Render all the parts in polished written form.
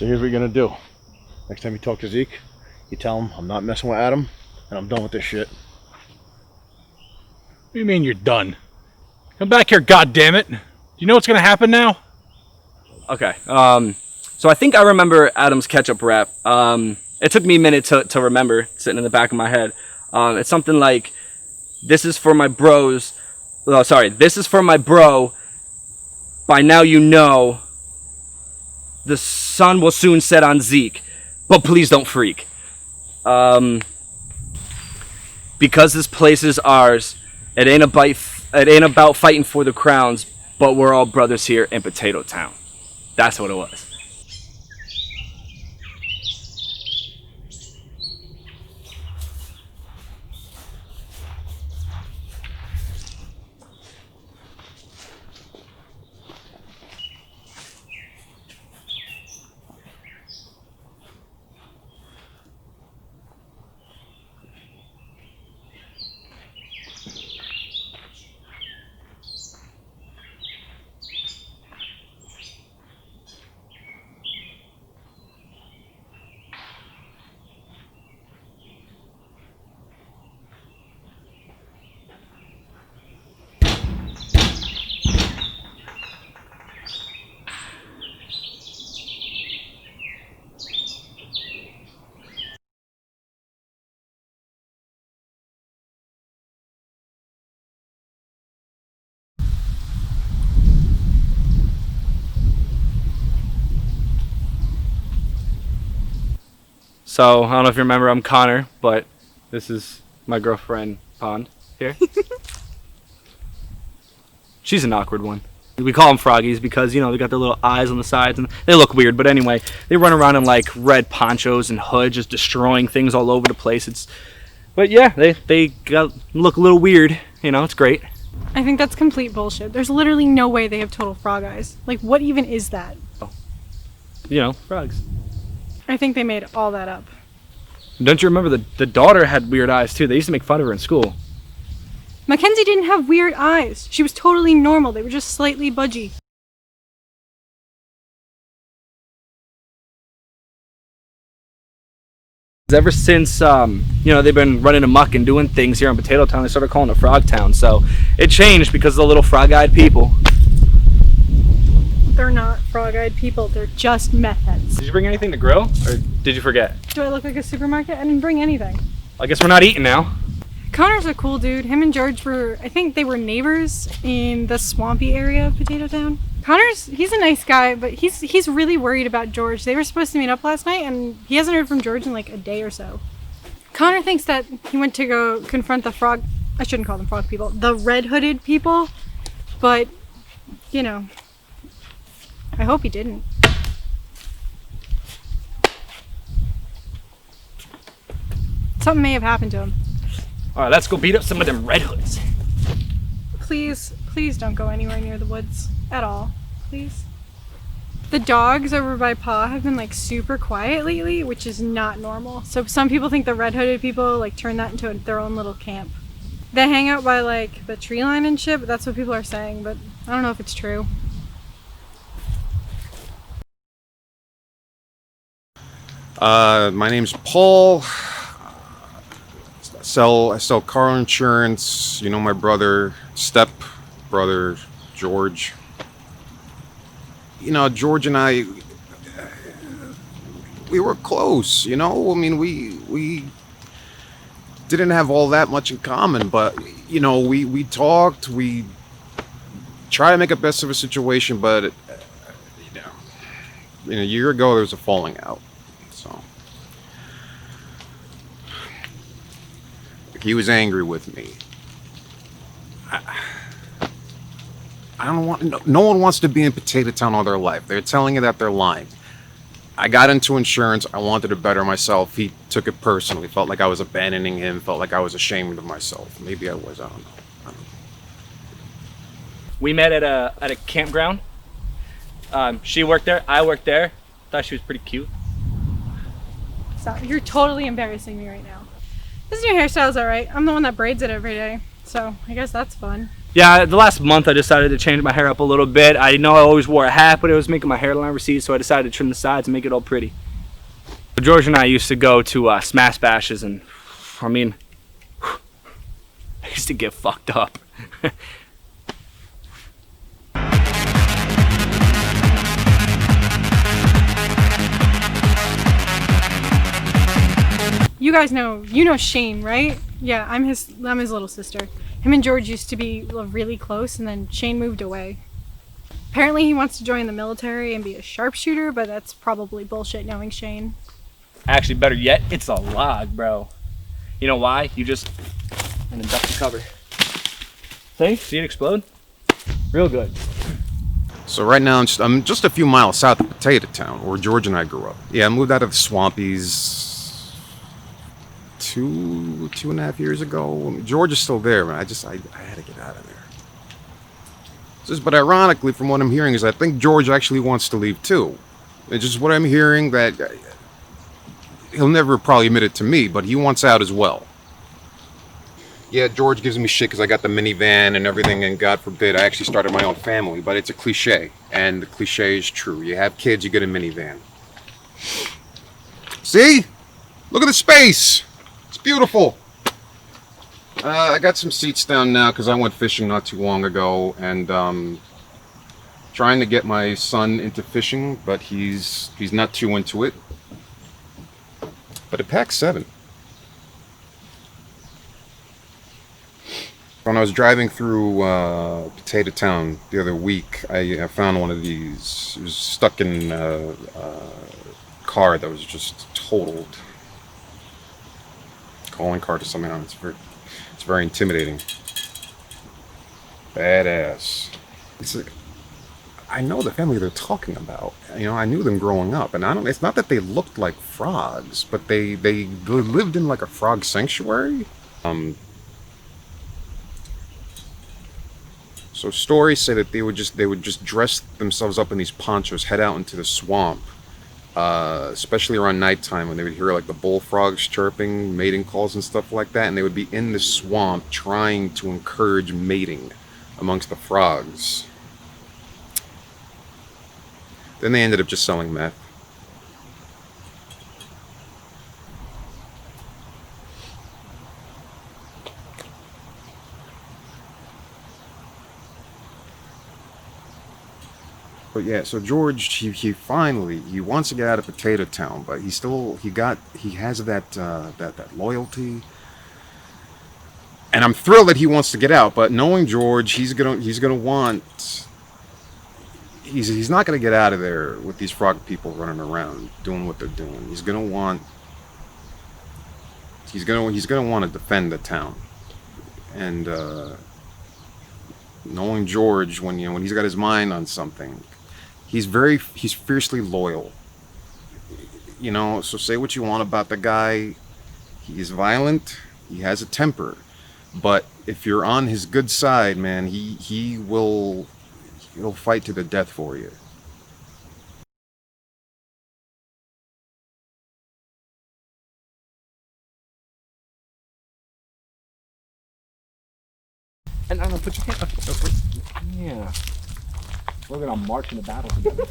So here's what you're gonna do. Next time you talk to Zeke, you tell him I'm not messing with Adam and I'm done with this shit. What do you mean you're done? Come back here, goddammit. Do you know what's gonna happen now? Okay. So I think I remember Adam's ketchup rap. It took me a minute to remember, sitting in the back of my head. It's something like, "This is for my bros." Oh, sorry. "This is for my bro. By now you know. The sun will soon set on Zeke, but please don't freak. Because this place is ours. It ain't about fighting for the crowns, but we're all brothers here in Potato Town." That's what it was. So, I don't know if you remember, I'm Connor, but this is my girlfriend, Pond, here. She's an awkward one. We call them froggies because, you know, they got their little eyes on the sides and they look weird. But anyway, they run around in like red ponchos and hoods, just destroying things all over the place. But yeah, they look a little weird. You know, it's great. I think that's complete bullshit. There's literally no way they have total frog eyes. Like, what even is that? Oh. You know, frogs. I think they made all that up. Don't you remember the daughter had weird eyes too? They used to make fun of her in school. Mackenzie didn't have weird eyes. She was totally normal. They were just slightly budgy. Ever since, you know, they've been running amok and doing things here in Potato Town, they started calling it Frog Town. So it changed because of the little frog-eyed people. They're not frog-eyed people. They're just meth heads. Did you bring anything to grill, or did you forget? Do I look like a supermarket? I didn't bring anything. I guess we're not eating now. Connor's a cool dude. Him and George were, I think they were neighbors in the swampy area of Potato Town. He's a nice guy, but he's really worried about George. They were supposed to meet up last night, and he hasn't heard from George in like a day or so. Connor thinks that he went to go confront the I shouldn't call them frog people, the red-hooded people, but, you know, I hope he didn't. Something may have happened to him. All right, let's go beat up some of them Red Hoods. Please don't go anywhere near the woods at all, please. The dogs over by Pa have been like super quiet lately, which is not normal. So some people think the red-hooded people like turn that into their own little camp. They hang out by like the tree line and shit, but that's what people are saying, but I don't know if it's true. My name's Paul. I sell car insurance. You know my step brother, George. You know, George and I, we were close, you know? I mean, we didn't have all that much in common, but, you know, we talked, we tried to make the best of a situation, but, you know, a year ago there was a falling out, so. He was angry with me. I don't want. No one wants to be in Potato Town all their life. They're telling you that they're lying. I got into insurance. I wanted to better myself. He took it personally. Felt like I was abandoning him. Felt like I was ashamed of myself. Maybe I was. I don't know. We met at a campground. She worked there. I worked there. Thought she was pretty cute. Stop. You're totally embarrassing me right now. This new hairstyle's alright. I'm the one that braids it every day, so I guess that's fun. Yeah, the last month I decided to change my hair up a little bit. I know I always wore a hat, but it was making my hairline recede, so I decided to trim the sides and make it all pretty. But George and I used to go to smash bashes, and I mean, I used to get fucked up. You guys know, you know Shane, right? Yeah, I'm his little sister. Him and George used to be really close, and then Shane moved away. Apparently he wants to join the military and be a sharpshooter, but that's probably bullshit knowing Shane. Actually, better yet, it's a log, bro. You know why? You just and then duck the cover. See it explode? Real good. So right now I'm just a few miles south of Potato Town, where George and I grew up. Yeah, I moved out of the Swampies 2.5 years ago. George is still there, man. I had to get out of there. But ironically, from what I'm hearing, is I think George actually wants to leave too. It's just what I'm hearing, that he'll never probably admit it to me, but he wants out as well. Yeah, George gives me shit because I got the minivan and everything, and God forbid I actually started my own family, but it's a cliche, and the cliche is true. You have kids, you get a minivan. See? Look at the space! It's beautiful! I got some seats down now because I went fishing not too long ago, and trying to get my son into fishing, but he's not too into it. But it packs 7. When I was driving through Potato Town the other week, I found one of these. It was stuck in a car that was just totaled. Calling car to someone else. It's very intimidating. Badass. It's like, I know the family they're talking about. You know, I knew them growing up, and it's not that they looked like frogs, but they lived in like a frog sanctuary. So stories say that they would just dress themselves up in these ponchos, head out into the swamp, especially around nighttime when they would hear like the bullfrogs chirping, mating calls and stuff like that, and they would be in the swamp trying to encourage mating amongst the frogs. Then they ended up just selling meth. But yeah, so George, he finally wants to get out of Potato Town, but he has that loyalty, and I'm thrilled that he wants to get out. But knowing George, he's not gonna get out of there with these frog people running around doing what they're doing. He's gonna want to defend the town, and knowing George, when he's got his mind on something. He's fiercely loyal. You know, so say what you want about the guy. He is violent. He has a temper. But if you're on his good side, man, he'll fight to the death for you. And I'm gonna put your hand up. Yeah. We're gonna march into battle together.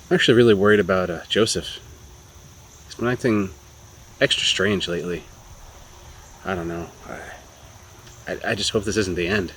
I'm actually really worried about Joseph. He's been acting extra strange lately. I don't know. I just hope this isn't the end.